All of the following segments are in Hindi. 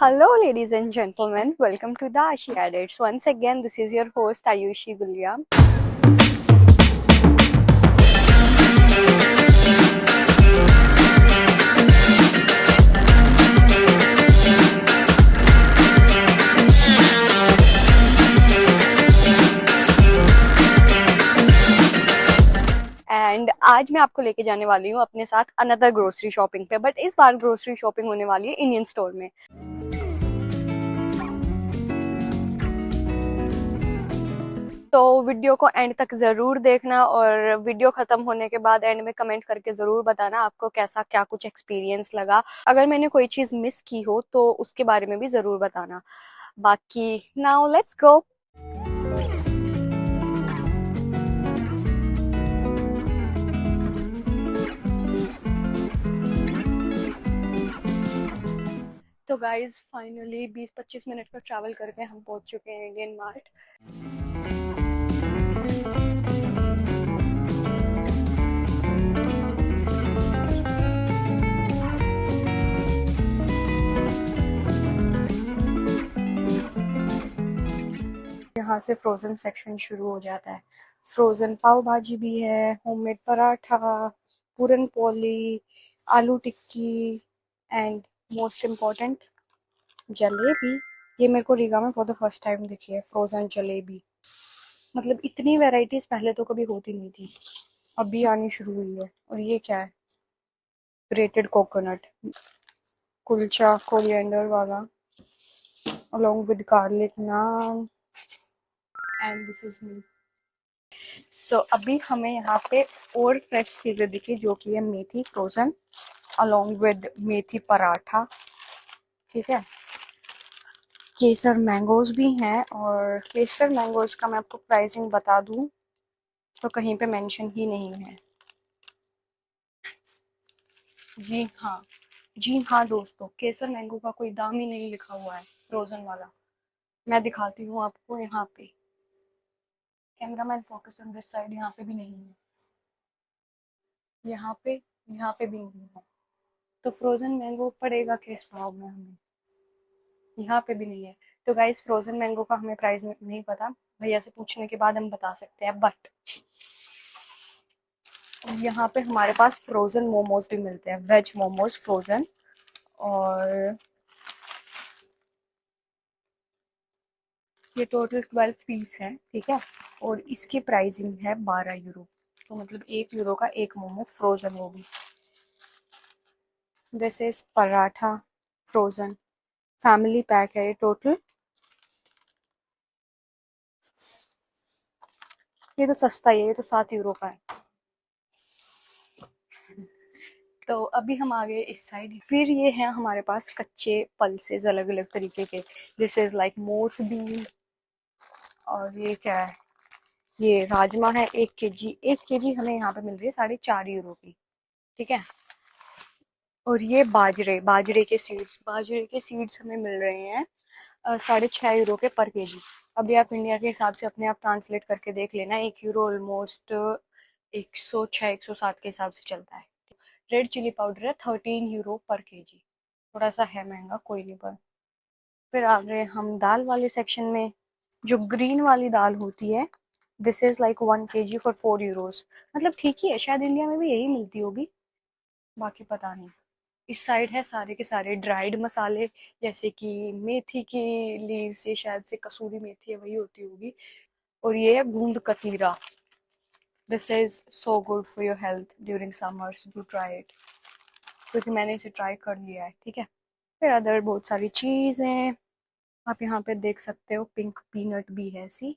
Hello, ladies and gentlemen. Welcome to the Ashi Edits. Once again, this is your host Ayushi Gulia. And आज मैं आपको लेके जाने वाली हूँ अपने साथ अनदर ग्रोसरी शॉपिंग पे, बट इस बार ग्रोसरी शॉपिंग होने वाली है इंडियन स्टोर में। तो वीडियो को एंड तक ज़रूर देखना और वीडियो ख़त्म होने के बाद एंड में कमेंट करके ज़रूर बताना आपको कैसा क्या कुछ एक्सपीरियंस लगा। अगर मैंने कोई चीज़ मिस की हो तो उसके बारे में भी ज़रूर बताना। बाकी नाउ लेट्स गो। तो गाइज फाइनली 20-25 मिनट का ट्रैवल करके हम पहुंच चुके हैं इंडियन मार्ट। यहाँ से फ्रोज़न सेक्शन शुरू हो जाता है। फ्रोज़न पाव भाजी भी है, होममेड पराठा, पूरन पोली, आलू टिक्की एंड मोस्ट इम्पॉर्टेंट जलेबी। ये मेरे को रीगा में फॉर द फर्स्ट टाइम दिखी है, फ्रोज़न जलेबी। मतलब इतनी वैरायटीज़ पहले तो कभी होती नहीं थी, अभी आनी शुरू हुई है। और ये क्या है? ग्रेटेड कोकोनट कुलचा कोरिएंडर वाला along with garlic naan and this is me. सो अभी हमें यहाँ पे और फ्रेश चीज़ें दिखी जो कि है मेथी फ्रोज़न along with मेथी पराठा, ठीक है। केसर मैंगोज भी हैं और केसर मैंगोज का मैं आपको प्राइसिंग बता दूँ तो कहीं पे मेंशन ही नहीं है। जी हाँ दोस्तों, केसर मैंगो का कोई दाम ही नहीं लिखा हुआ है फ्रोज़न वाला। मैं दिखाती हूँ आपको यहाँ पे। Cameraman focus on this side, यहाँ पे भी नहीं है, यहाँ पे भी नहीं है। तो फ्रोज़न मैंगो पड़ेगा किस भाव में हमें? यहाँ पे भी नहीं है। तो गाइस फ्रोज़न मैंगो का हमें प्राइस नहीं पता, भैया से पूछने के बाद हम बता सकते हैं। बट यहाँ पे हमारे पास फ्रोज़न मोमोज भी मिलते हैं, वेज मोमोज फ्रोज़न। और ये टोटल 12 पीस है, ठीक है। और इसकी प्राइसिंग है 12 यूरो। तो मतलब 1 यूरो का एक मोमो फ्रोज़न, वो भी। This is paratha frozen, family pack है ये टोटल। ये तो सस्ता ही है, ये तो 7 यूरो का है। तो अभी हम आ गए इस साइड। फिर ये हैं हमारे पास कच्चे पल्सेस अलग अलग तरीके के। दिस इज लाइक मोठ बीन। और ये क्या है? ये राजमा है 1 केजी। 1 केजी हमें यहाँ पे मिल रही है 4.5 यूरो की, ठीक है। और ये बाजरे के सीड्स हमें मिल रहे हैं 6.5 यूरो के पर केजी। अभी आप इंडिया के हिसाब से अपने आप ट्रांसलेट करके देख लेना, 1 यूरो ऑलमोस्ट 106-107 के हिसाब से चलता है। रेड चिली पाउडर है 13 यूरो पर केजी, थोड़ा सा है महंगा, कोई नहीं। पर फिर आ गए हम दाल वाले सेक्शन में। जो ग्रीन वाली दाल होती है, this is like 1 KG for 4 euros. मतलब ठीक ही है, शायद इंडिया में भी यही मिलती होगी, बाकी पता नहीं। इस साइड है सारे के सारे ड्राइड मसाले, जैसे कि मेथी की लीव्स, ये शायद से कसूरी मेथी है, वही होती होगी। और ये है गूंद कतीरा। This is so good for your health during summers, do try it, क्योंकि मैंने इसे ट्राई कर लिया है, ठीक है। फिर अदर बहुत सारी चीज़ें आप यहाँ पे देख सकते हो, पिंक पीनट भी है। सी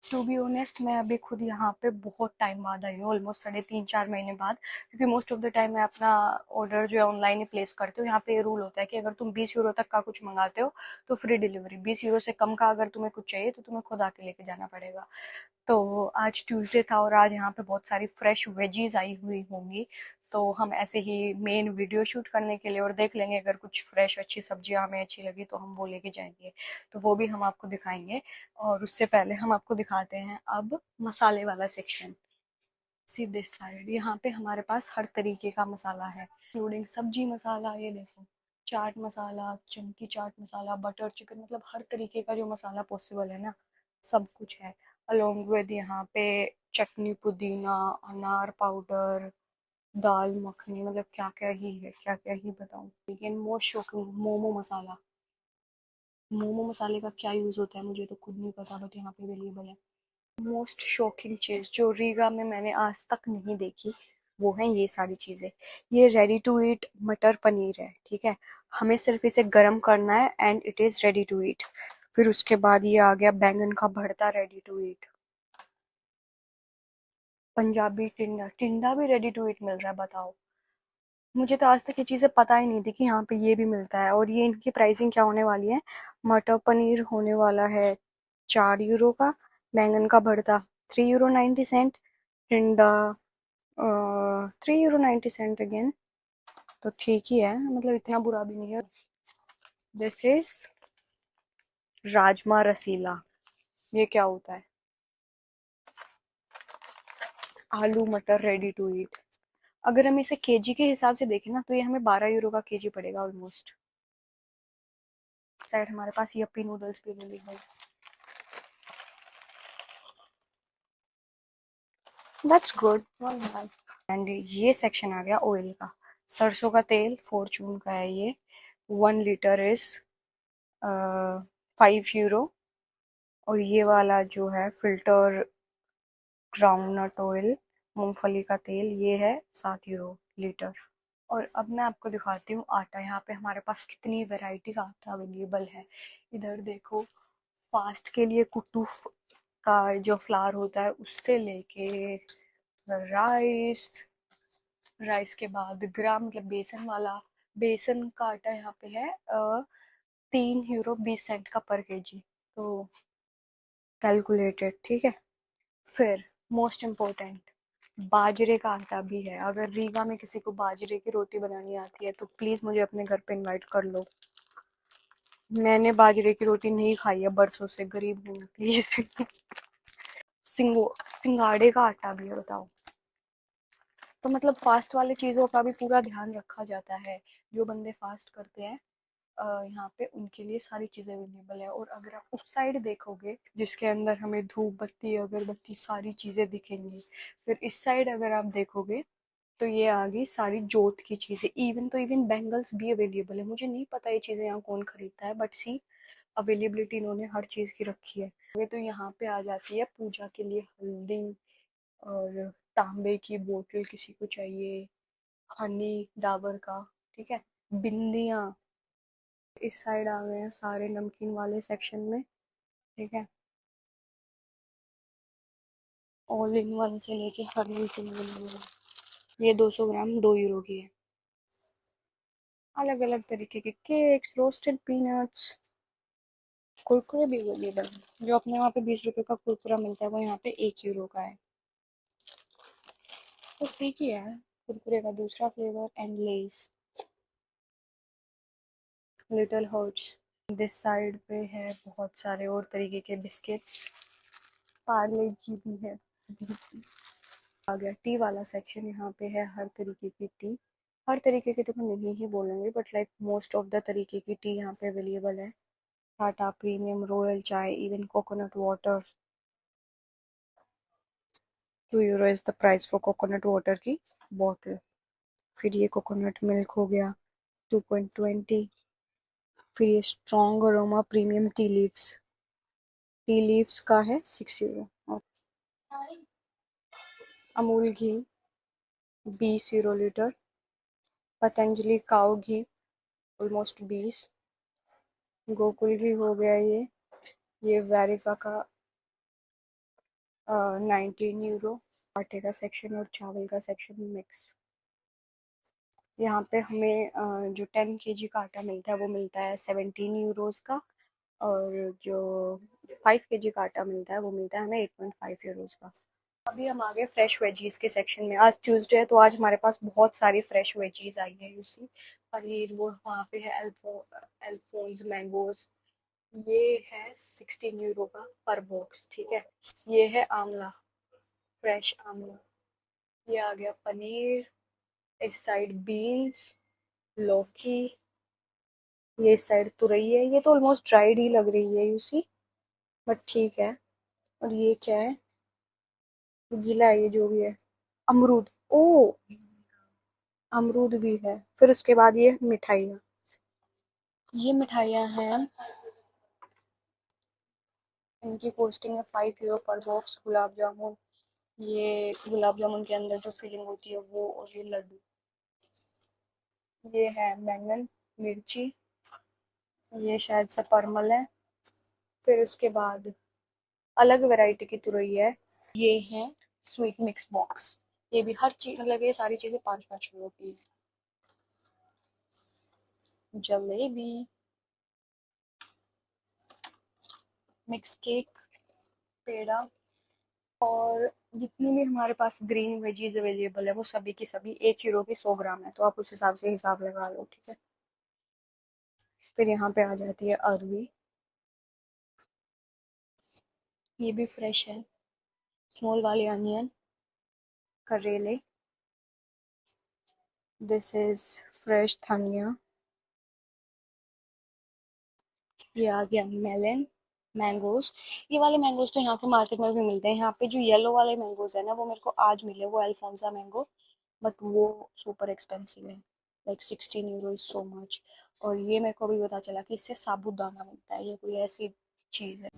टू बी ऑनेस्ट, मैं अभी खुद यहाँ पे बहुत टाइम बाद आई हूँ, ऑलमोस्ट 3.5-4 महीने बाद। क्योंकि मोस्ट ऑफ द टाइम मैं अपना ऑर्डर जो है ऑनलाइन ही प्लेस करती हूँ। यहाँ पे ये रूल होता है कि अगर तुम 20 यूरो तक का कुछ मंगाते हो तो फ्री डिलीवरी। 20 यूरो से कम का अगर तुम्हें कुछ चाहिए तो तुम्हें खुद आके लेके जाना पड़ेगा। तो आज ट्यूसडे था और आज यहाँ पे बहुत सारी फ्रेश वेजीज आई हुई होंगी। तो हम ऐसे ही मेन वीडियो शूट करने के लिए और देख लेंगे, अगर कुछ फ्रेश अच्छी सब्जियां हमें अच्छी लगी तो हम वो लेके जाएंगे, तो वो भी हम आपको दिखाएंगे। और उससे पहले हम आपको दिखाते हैं अब मसाले वाला सेक्शन। सीधे साइड यहाँ पे हमारे पास हर तरीके का मसाला है, इंक्लूडिंग सब्जी मसाला। ये देखो, चाट मसाला, चंकी चाट मसाला, बटर चिकन, मतलब हर तरीके का जो मसाला पॉसिबल है ना, सब कुछ है। अलोंग विद यहाँ पे चटनी, पुदीना, अनार पाउडर, दाल मखनी, मतलब क्या क्या ही है, क्या क्या ही बताऊं। लेकिन मोस्ट शॉकिंग, मोमो मसाला। मोमो मसाले का क्या यूज़ होता है मुझे तो खुद नहीं पता, बट यहाँ पे अवेलेबल है। मोस्ट शॉकिंग चीज़ जो रीगा में मैंने आज तक नहीं देखी, वो है ये सारी चीज़ें। ये रेडी टू ईट मटर पनीर है, ठीक है। हमें सिर्फ इसे गर्म करना है and it is ready to eat. फिर उसके बाद ये आ गया बैंगन का भरता, रेडी टू ईट। पंजाबी टिंडा, टिंडा भी रेडी टू ईट मिल रहा है, बताओ। मुझे तो आज तक ये चीज़ें पता ही नहीं थी कि यहाँ पे ये भी मिलता है। और ये इनकी प्राइसिंग क्या होने वाली है। मटर पनीर होने वाला है 4 यूरो का, बैंगन का भरता 3 यूरो 90 सेंट, टिंडा 3 यूरो 90 सेंट अगेन। तो ठीक ही है, मतलब इतना बुरा भी नहीं है। दिस इज राजमा रसीला। ये क्या होता है। आलू मटर रेडी टू ईट। अगर हम इसे केजी के हिसाब से देखें ना, तो ये हमें 12 यूरो का केजी पड़ेगा ऑलमोस्ट। शायद हमारे पास यप्पी नूडल्स भी अवेलेबल है। That's good. एंड ये सेक्शन आ गया ऑयल का। सरसों का तेल फॉर्चून का है ये। 1 लीटर इज 5 यूरो। और ये वाला जो है फिल्टर ग्राउंडनट ऑयल, मूंगफली का तेल, ये है 7 यूरो लीटर। और अब मैं आपको दिखाती हूँ आटा। यहाँ पे हमारे पास कितनी वैरायटी का आटा अवेलेबल है। इधर देखो, फास्ट के लिए कुट्टू का जो फ्लावर होता है उससे लेके राइस, राइस के बाद ग्राम, मतलब बेसन वाला। बेसन का आटा यहाँ पे है 3 यूरो 20 सेंट का पर केजी। तो कैलकुलेटेड, ठीक है। फिर मोस्ट इम्पोर्टेंट, बाजरे का आटा भी है। अगर रीगा में किसी को बाजरे की रोटी बनानी आती है तो प्लीज़ मुझे अपने घर पे इनवाइट कर लो। मैंने बाजरे की रोटी नहीं खाई है बरसों से, गरीब हूँ प्लीज़। सिंगाड़े का आटा भी है, बताओ। तो मतलब फास्ट वाली चीज़ों का भी पूरा ध्यान रखा जाता है। जो बंदे फास्ट करते हैं यहाँ पे उनके लिए सारी चीज़ें अवेलेबल है। और अगर आप उस साइड देखोगे जिसके अंदर हमें धूप बत्ती अगरबत्ती सारी चीज़ें दिखेंगी, फिर इस साइड अगर आप देखोगे तो ये आ गई सारी जोत की चीज़ें। इवन बैंगल्स भी अवेलेबल है। मुझे नहीं पता ये चीज़ें यहाँ कौन खरीदता है, बट सी अवेलेबिलिटी इन्होंने हर चीज़ की रखी है। ये तो यहाँ पे आ जाती है पूजा के लिए हल्दी, और तांबे की बोतल किसी को चाहिए, हनी डाबर का, ठीक है। बिंदियाँ इस साइड आ गए हैं सारे नमकीन वाले सेक्शन में, ठीक है। ऑल इन वन से लेके हर नमकीन अवेलेबल है। ये 200 ग्राम 2 यूरो की है। अलग अलग तरीके के केक्स, रोस्टेड पीनट्स, कुरकुरे भी अवेलेबल है। जो अपने वहाँ पे 20 रुपए का कुरकुरा मिलता है वो यहाँ पे 1 यूरो का है। तो ठीक ही है। कुरकुरे का दूसरा flavour and Lay's, little hearts. This side पे है बहुत सारे और तरीके के बिस्किट्स, पार्ले जी भी है। आ गया टी वाला सेक्शन। यहाँ पे है हर तरीके की टी। हर तरीके की तो मैं नहीं ही बोलूँगी, but like most of the तरीके की टी यहाँ पे अवेलेबल है। टाटा प्रीमियम, रॉयल चाय, even coconut water. 2 euro is the price for coconut water की बॉटल। फिर ये कोकोनट मिल्क हो गया 2.20। फिर ये strong aroma premium tea leaves का है 6 यूरो। और अमूल घी 20 यूरो लीटर। पतंजलि काऊ घी ऑलमोस्ट 20। गोकुल घी हो गया ये वैरिका का 19 यूरो। आटे का सेक्शन और चावल का सेक्शन मिक्स। यहाँ पे हमें जो 10 केजी का आटा मिलता है वो मिलता है 17 यूरोज़ का। और जो 5 केजी का आटा मिलता है वो मिलता है हमें 8.5 यूरोज़ का। अभी हम आ गए फ्रेश वेजीज के सेक्शन में। आज ट्यूसडे है तो आज हमारे पास बहुत सारी फ्रेश वेजीज आई है। यूसी पनीर, वो वहाँ पे है अल्फोंस मैंगोज। ये है 16 यूरो का पर बॉक्स, ठीक है। ये है आंवला, फ्रेश आंवला। ये आ गया पनीर। इस साइड बीन्स, लौकी, ये इस साइड तुरई है, ये तो ऑलमोस्ट ड्राइड ही लग रही है, यू सी, बट ठीक है। और ये क्या है, गीला है ये जो भी है। अमरूद, ओ अमरूद भी है। फिर उसके बाद ये मिठाइयाँ, ये मिठाइयाँ हैं, इनकी कॉस्टिंग है 5 यूरो पर बॉक्स। गुलाब जामुन, ये गुलाब जामुन के अंदर जो फिलिंग होती है वो, और ये लड्डू, ये है बैंगन, मिर्ची, ये शायद से परमल है। फिर उसके बाद अलग वैरायटी की तुरई है। ये है स्वीट मिक्स बॉक्स, ये भी हर चीज, मतलब ये सारी चीजें 5-5 यूरो की है। जलेबी, मिक्स केक, पेड़ा, और जितनी भी हमारे पास ग्रीन वेजीज अवेलेबल है वो सभी की सभी 1 यूरो की 100 ग्राम है, तो आप उस हिसाब से हिसाब लगा लो, ठीक है। फिर यहाँ पे आ जाती है अरवी, ये भी फ्रेश है। स्मॉल वाले अनियन, करेले, दिस इज फ्रेश धनिया, ये आ गया मेलन, मैंगोज। ये वाले मैंगोज तो यहाँ के मार्केट में भी मिलते हैं। यहाँ पे जो येलो वाले मैंगोज है ना, वो मेरे को आज मिले, वो अल्फोंसा मैंगो, बट वो सुपर एक्सपेंसिव है, like 16 euro is so much. और ये मेरे को अभी पता चला कि इससे साबूदाना मिलता है, ये कोई ऐसी चीज़ है।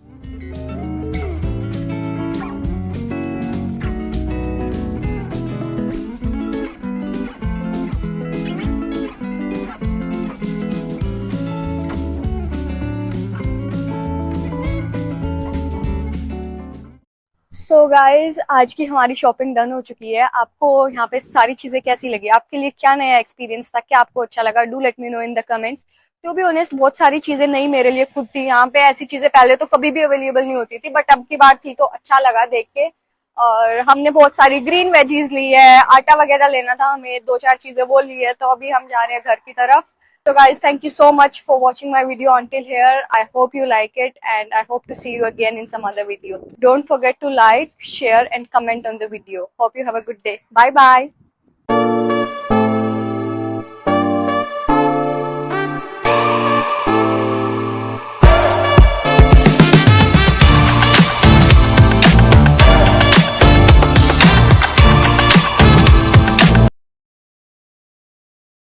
सो गाइज, आज की हमारी शॉपिंग डन हो चुकी है। आपको यहाँ पे सारी चीजें कैसी लगी, आपके लिए क्या नया एक्सपीरियंस था, क्या आपको अच्छा लगा, do let me know in the comments. To be honest, बहुत सारी चीजें नई मेरे लिए खुद थी। यहाँ पे ऐसी चीजें पहले तो कभी भी अवेलेबल नहीं होती थी, बट अब की बार थी तो अच्छा लगा देख के। और हमने बहुत सारी ग्रीन वेजीज ली है, आटा वगैरह लेना था हमें, 2-4 चीजें वो ली है, तो अभी हम जा रहे हैं घर की तरफ। So guys, thank you so much for watching my video until here. I hope you like it and I hope to see you again in some other video. Don't forget to like, share and comment on the video. Hope you have a good day. Bye bye.